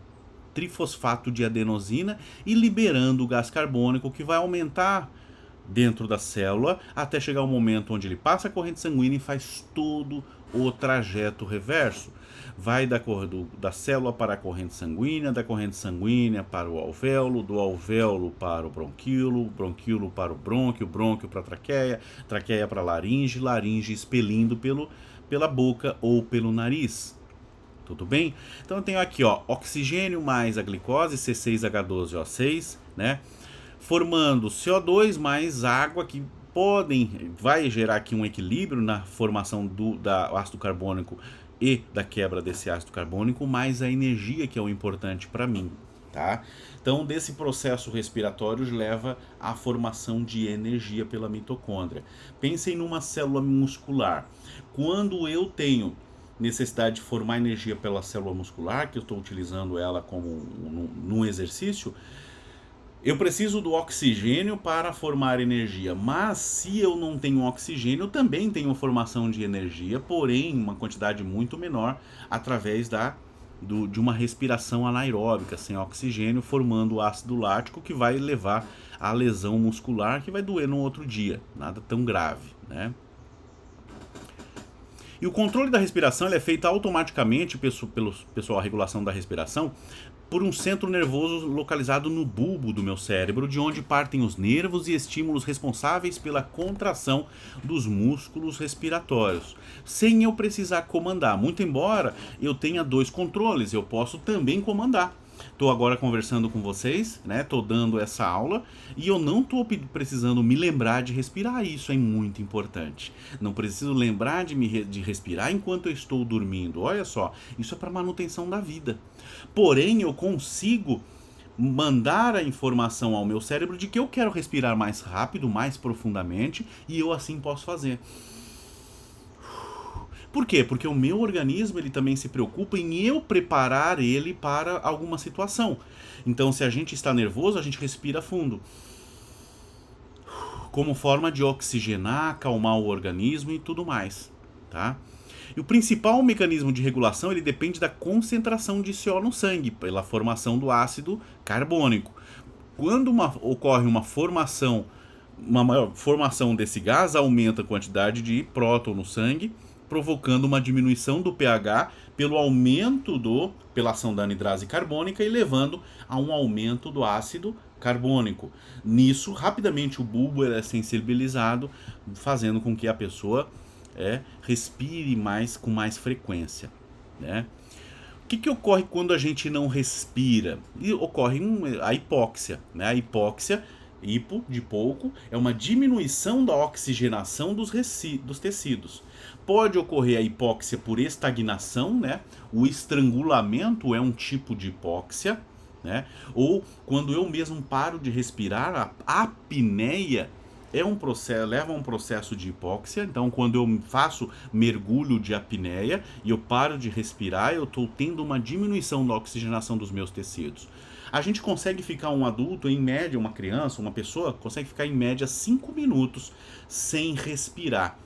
[SPEAKER 1] trifosfato de adenosina, e liberando o gás carbônico, que vai aumentar dentro da célula até chegar o momento onde ele passa a corrente sanguínea e faz todo o trajeto reverso. Vai da célula para a corrente sanguínea, da corrente sanguínea para o alvéolo, do alvéolo para o bronquíolo para o brônquio para a traqueia, traqueia para a laringe expelindo pela boca ou pelo nariz. Tudo bem? Então eu tenho aqui, ó, oxigênio mais a glicose, C6H12O6, né? Formando CO2 mais água, que vai gerar aqui um equilíbrio na formação do ácido carbônico e da quebra desse ácido carbônico, mais a energia, que é o importante para mim, tá? Então, desse processo respiratório leva à formação de energia pela mitocôndria. Pensem numa célula muscular. Quando eu tenho necessidade de formar energia pela célula muscular, que eu estou utilizando ela como num exercício, eu preciso do oxigênio para formar energia, mas se eu não tenho oxigênio, eu também tenho formação de energia, porém uma quantidade muito menor, através de uma respiração anaeróbica, sem oxigênio, formando ácido lático, que vai levar à lesão muscular, que vai doer no outro dia, nada tão grave, né? E o controle da respiração é feito automaticamente pessoal, a regulação da respiração, por um centro nervoso localizado no bulbo do meu cérebro, de onde partem os nervos e estímulos responsáveis pela contração dos músculos respiratórios, sem eu precisar comandar. Muito embora eu tenha dois controles, eu posso também comandar. Estou agora conversando com vocês, né? Estou dando essa aula e eu não estou precisando me lembrar de respirar. Isso é muito importante. Não preciso lembrar de respirar enquanto eu estou dormindo. Olha só, isso é para manutenção da vida. Porém, eu consigo mandar a informação ao meu cérebro de que eu quero respirar mais rápido, mais profundamente, e eu assim posso fazer. Por quê? Porque o meu organismo ele também se preocupa em eu preparar ele para alguma situação. Então, se a gente está nervoso, a gente respira fundo, como forma de oxigenar, acalmar o organismo e tudo mais, tá? E o principal mecanismo de regulação ele depende da concentração de CO no sangue, pela formação do ácido carbônico. Quando ocorre uma maior formação desse gás, aumenta a quantidade de próton no sangue, provocando uma diminuição do pH pela ação da anidrase carbônica e levando a um aumento do ácido carbônico. Nisso, rapidamente o bulbo é sensibilizado, fazendo com que a pessoa respire com mais frequência, né? O que ocorre quando a gente não respira? Ocorre a hipóxia, né? A hipóxia, hipo, de pouco, é uma diminuição da oxigenação dos tecidos. Pode ocorrer a hipóxia por estagnação, né? O estrangulamento é um tipo de hipóxia, né? Ou quando eu mesmo paro de respirar, a apneia leva a um processo de hipóxia. Então, quando eu faço mergulho de apneia e eu paro de respirar, eu estou tendo uma diminuição da oxigenação dos meus tecidos. A gente consegue ficar, um adulto, em média, uma criança, uma pessoa, consegue ficar em média 5 minutos sem respirar.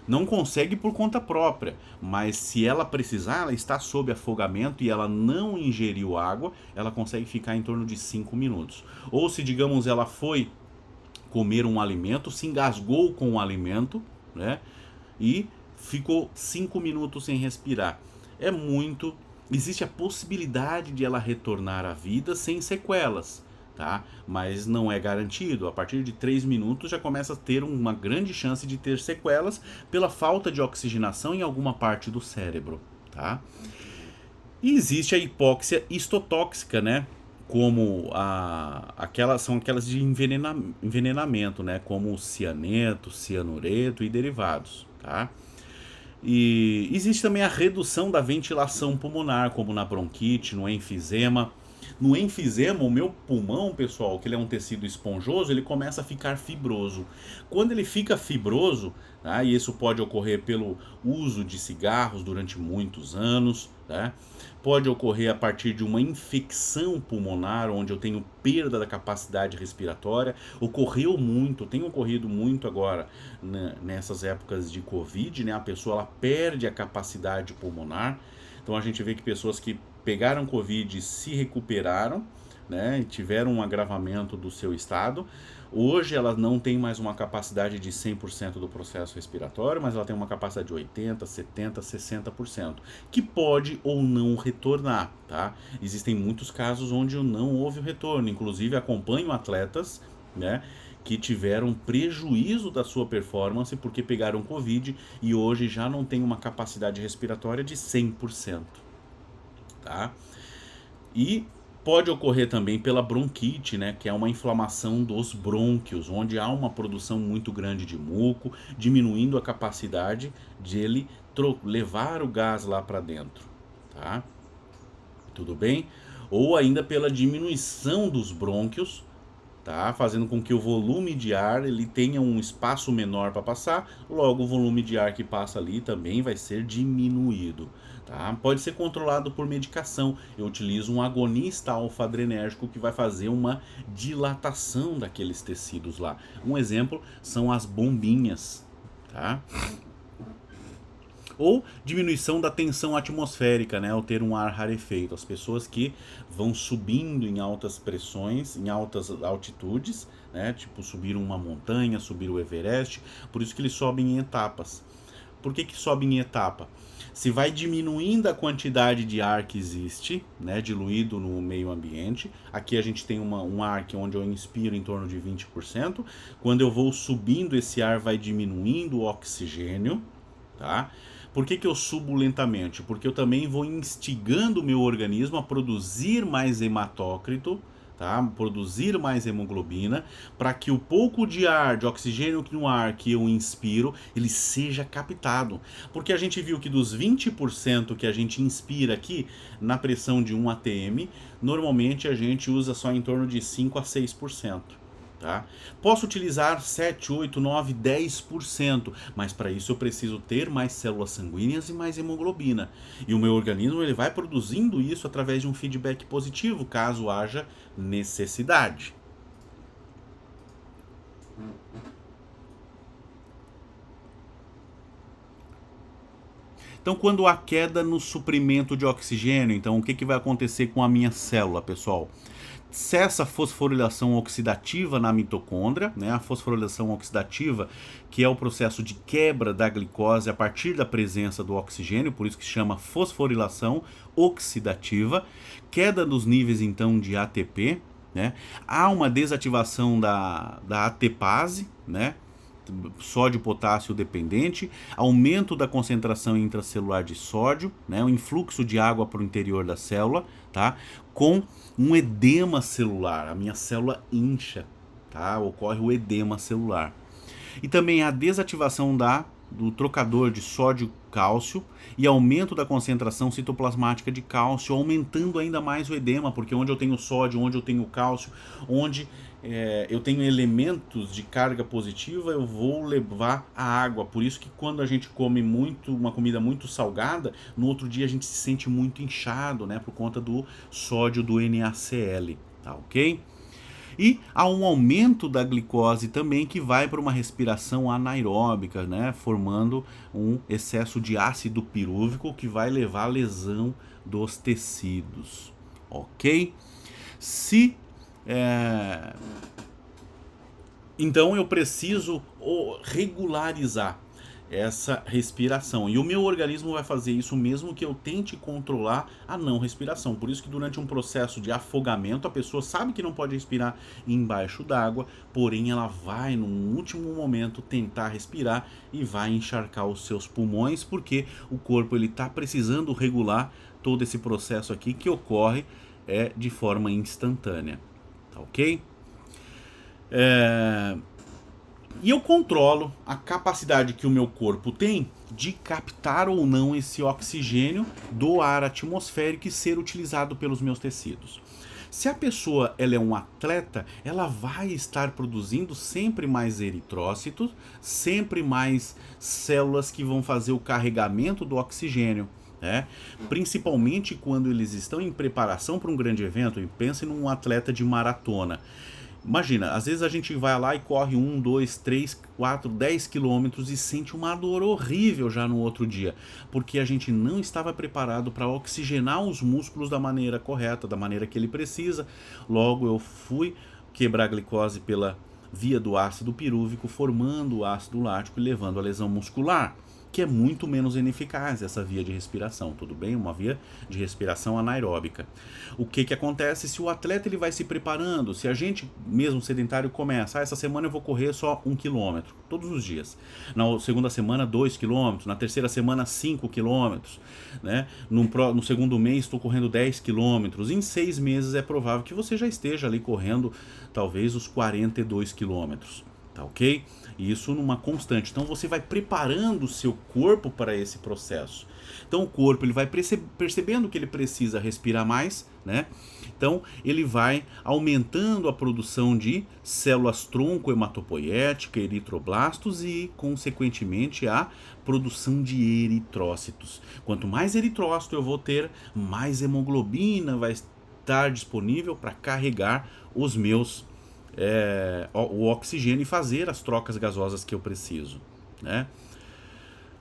[SPEAKER 1] Não consegue por conta própria, mas se ela precisar, ela está sob afogamento e ela não ingeriu água, ela consegue ficar em torno de 5 minutos. Ou se, digamos, ela foi comer um alimento, se engasgou com o alimento, né? E ficou 5 minutos sem respirar. Existe a possibilidade de ela retornar à vida sem sequelas, tá? Mas não é garantido. A partir de 3 minutos já começa a ter uma grande chance de ter sequelas pela falta de oxigenação em alguma parte do cérebro, tá? E existe a hipóxia histotóxica, né? Como são aquelas de envenenamento, né? Como o cianeto, cianureto e derivados, tá? E existe também a redução da ventilação pulmonar, como na bronquite, no enfisema. No enfisema, o meu pulmão, pessoal, que ele é um tecido esponjoso, ele começa a ficar fibroso. Quando ele fica fibroso, tá? E isso pode ocorrer pelo uso de cigarros durante muitos anos, tá? Pode ocorrer a partir de uma infecção pulmonar, onde eu tenho perda da capacidade respiratória. Tem ocorrido muito agora, né, nessas épocas de Covid, né? A pessoa ela perde a capacidade pulmonar. Então a gente vê que pessoas que pegaram Covid se recuperaram, né, e tiveram um agravamento do seu estado. Hoje ela não tem mais uma capacidade de 100% do processo respiratório, mas ela tem uma capacidade de 80%, 70%, 60%, que pode ou não retornar, tá? Existem muitos casos onde não houve o retorno, inclusive acompanho atletas, né, que tiveram prejuízo da sua performance porque pegaram Covid e hoje já não tem uma capacidade respiratória de 100%, tá? E pode ocorrer também pela bronquite, né, que é uma inflamação dos brônquios, onde há uma produção muito grande de muco, diminuindo a capacidade de ele levar o gás lá para dentro, tá? Tudo bem? Ou ainda pela diminuição dos brônquios, tá? Fazendo com que o volume de ar ele tenha um espaço menor para passar, logo o volume de ar que passa ali também vai ser diminuído, tá? Pode ser controlado por medicação. Eu utilizo um agonista alfa-adrenérgico que vai fazer uma dilatação daqueles tecidos lá. Um exemplo são as bombinhas, tá? Ou diminuição da tensão atmosférica, né, ao ter um ar rarefeito. As pessoas que vão subindo em altas pressões, em altas altitudes, né, tipo subir uma montanha, subir o Everest, por isso que eles sobem em etapas. Por que sobem em etapa? Se vai diminuindo a quantidade de ar que existe, né, diluído no meio ambiente. Aqui a gente tem um ar onde eu inspiro em torno de 20%. Quando eu vou subindo, esse ar vai diminuindo o oxigênio, tá? Por que eu subo lentamente? Porque eu também vou instigando o meu organismo a produzir mais hematócrito, tá? Produzir mais hemoglobina para que o pouco de ar, de oxigênio no ar que eu inspiro, ele seja captado. Porque a gente viu que dos 20% que a gente inspira aqui, na pressão de 1 atm, normalmente a gente usa só em torno de 5 a 6%. Tá? Posso utilizar 7, 8, 9, 10%, mas para isso eu preciso ter mais células sanguíneas e mais hemoglobina. E o meu organismo ele vai produzindo isso através de um feedback positivo, caso haja necessidade. Então, quando há queda no suprimento de oxigênio, então o que vai acontecer com a minha célula, pessoal? Cessa a fosforilação oxidativa na mitocôndria, né? A fosforilação oxidativa, que é o processo de quebra da glicose a partir da presença do oxigênio, por isso que se chama fosforilação oxidativa, queda dos níveis então de ATP, né? Há uma desativação da ATPase, né? Sódio potássio dependente, aumento da concentração intracelular de sódio, né, um influxo de água para o interior da célula, tá, com um edema celular, a minha célula incha, tá, ocorre o edema celular. E também a desativação do trocador de sódio-cálcio e aumento da concentração citoplasmática de cálcio, aumentando ainda mais o edema, porque onde eu tenho sódio, onde eu tenho cálcio, onde eu tenho elementos de carga positiva, eu vou levar a água. Por isso que quando a gente come uma comida muito salgada, no outro dia a gente se sente muito inchado, né, por conta do sódio do NaCl, tá ok? E há um aumento da glicose também que vai para uma respiração anaeróbica, né, formando um excesso de ácido pirúvico que vai levar à lesão dos tecidos, ok? Então eu preciso regularizar essa respiração. E o meu organismo vai fazer isso mesmo que eu tente controlar a não respiração. Por isso que durante um processo de afogamento, a pessoa sabe que não pode respirar embaixo d'água, porém ela vai, num último momento, tentar respirar e vai encharcar os seus pulmões, porque o corpo está precisando regular todo esse processo aqui que ocorre de forma instantânea. Tá ok? E eu controlo a capacidade que o meu corpo tem de captar ou não esse oxigênio do ar atmosférico e ser utilizado pelos meus tecidos. Se a pessoa ela é um atleta, ela vai estar produzindo sempre mais eritrócitos, sempre mais células que vão fazer o carregamento do oxigênio. Principalmente quando eles estão em preparação para um grande evento. E pense num atleta de maratona. Imagina, às vezes a gente vai lá e corre 1, 2, 3, 4, 10 quilômetros e sente uma dor horrível já no outro dia, porque a gente não estava preparado para oxigenar os músculos da maneira correta, da maneira que ele precisa. Logo eu fui quebrar a glicose pela via do ácido pirúvico, formando o ácido lático e levando a lesão muscular, que é muito menos ineficaz essa via de respiração, tudo bem? Uma via de respiração anaeróbica. O que acontece se o atleta ele vai se preparando, se a gente mesmo sedentário começa, essa semana eu vou correr só 1 km, todos os dias. Na segunda semana 2 km, na terceira semana 5 km, né? No segundo mês estou correndo 10 km, em 6 meses é provável que você já esteja ali correndo talvez os 42 km. Tá ok? Isso numa constante. Então você vai preparando o seu corpo para esse processo. Então o corpo ele vai percebendo que ele precisa respirar mais, né? Então ele vai aumentando a produção de células tronco hematopoética, eritroblastos e, consequentemente, a produção de eritrócitos. Quanto mais eritrócito eu vou ter, mais hemoglobina vai estar disponível para carregar os meus o oxigênio e fazer as trocas gasosas que eu preciso, né?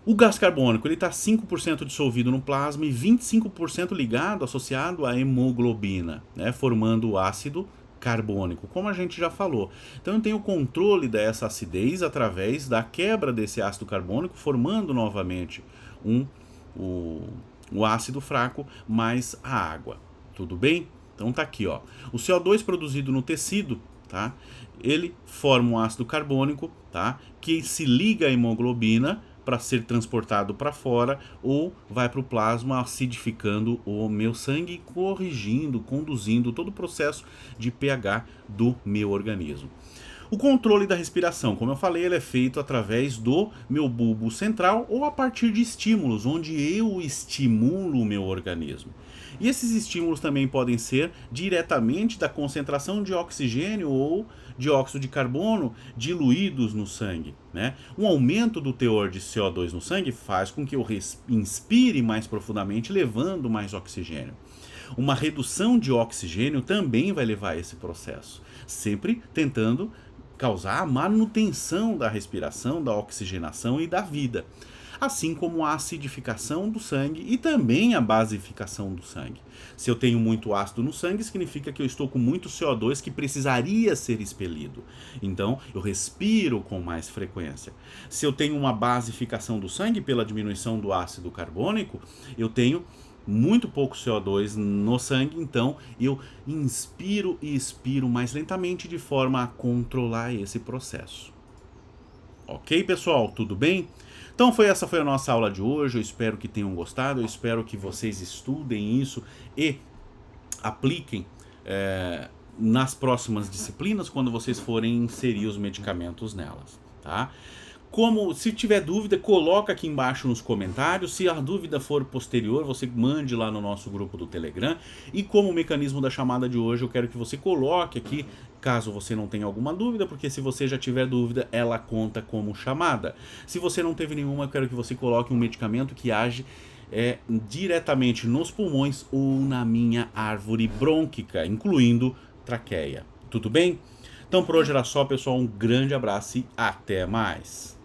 [SPEAKER 1] O gás carbônico está 5% dissolvido no plasma e 25% ligado, associado à hemoglobina, né? Formando o ácido carbônico, como a gente já falou. Então eu tenho controle dessa acidez através da quebra desse ácido carbônico, formando novamente o ácido fraco mais a água. Tudo bem? Então tá aqui, ó. O CO2 produzido no tecido, tá? Ele forma um ácido carbônico, tá? Que se liga à hemoglobina para ser transportado para fora ou vai para o plasma acidificando o meu sangue, corrigindo, conduzindo todo o processo de pH do meu organismo. O controle da respiração, como eu falei, ele é feito através do meu bulbo central ou a partir de estímulos, onde eu estimulo o meu organismo. E esses estímulos também podem ser diretamente da concentração de oxigênio ou dióxido de carbono diluídos no sangue, né? Um aumento do teor de CO2 no sangue faz com que eu inspire mais profundamente, levando mais oxigênio. Uma redução de oxigênio também vai levar a esse processo, sempre tentando causar a manutenção da respiração, da oxigenação e da vida, assim como a acidificação do sangue e também a basificação do sangue. Se eu tenho muito ácido no sangue, significa que eu estou com muito CO2 que precisaria ser expelido. Então, eu respiro com mais frequência. Se eu tenho uma basificação do sangue pela diminuição do ácido carbônico, eu tenho muito pouco CO2 no sangue, então eu inspiro e expiro mais lentamente de forma a controlar esse processo. Ok, pessoal? Tudo bem? Então essa foi a nossa aula de hoje, eu espero que tenham gostado, eu espero que vocês estudem isso e apliquem nas próximas disciplinas quando vocês forem inserir os medicamentos nelas, tá? Se tiver dúvida, coloca aqui embaixo nos comentários. Se a dúvida for posterior, você mande lá no nosso grupo do Telegram. E como mecanismo da chamada de hoje, eu quero que você coloque aqui, caso você não tenha alguma dúvida, porque se você já tiver dúvida, ela conta como chamada. Se você não teve nenhuma, eu quero que você coloque um medicamento que age diretamente nos pulmões ou na minha árvore brônquica, incluindo traqueia. Tudo bem? Então por hoje era só, pessoal. Um grande abraço e até mais!